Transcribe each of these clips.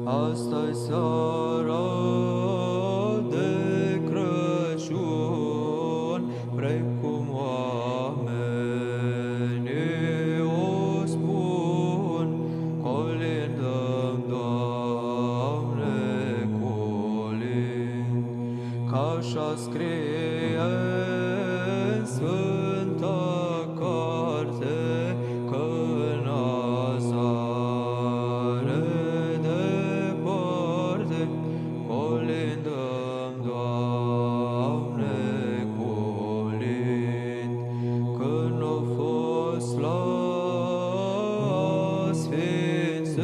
Asta-i seara de Crăciun, precum oamenii o spun, colindăm, Doamne, colind, că așa scrie în Sfânta Carte, că în Nazaret departe, colindăm, Doamne, colind, când a fost la sfințit,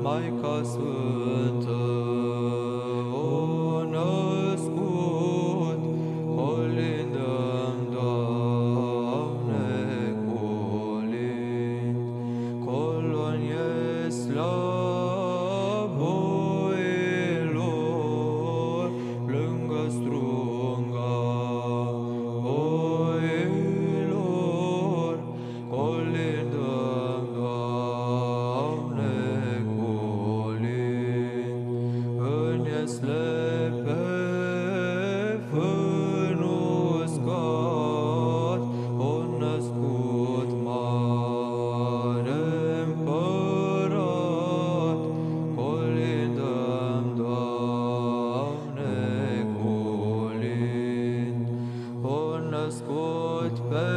Maica Sfântă o născut, colindăm, Doamne, colind, colonie slăboilor, lângă strunga oilor, colindăm, Doamne, colind, în iesle pe fânul uscat, o născut mare împărat, colindăm, Doamne, colind, o născut pe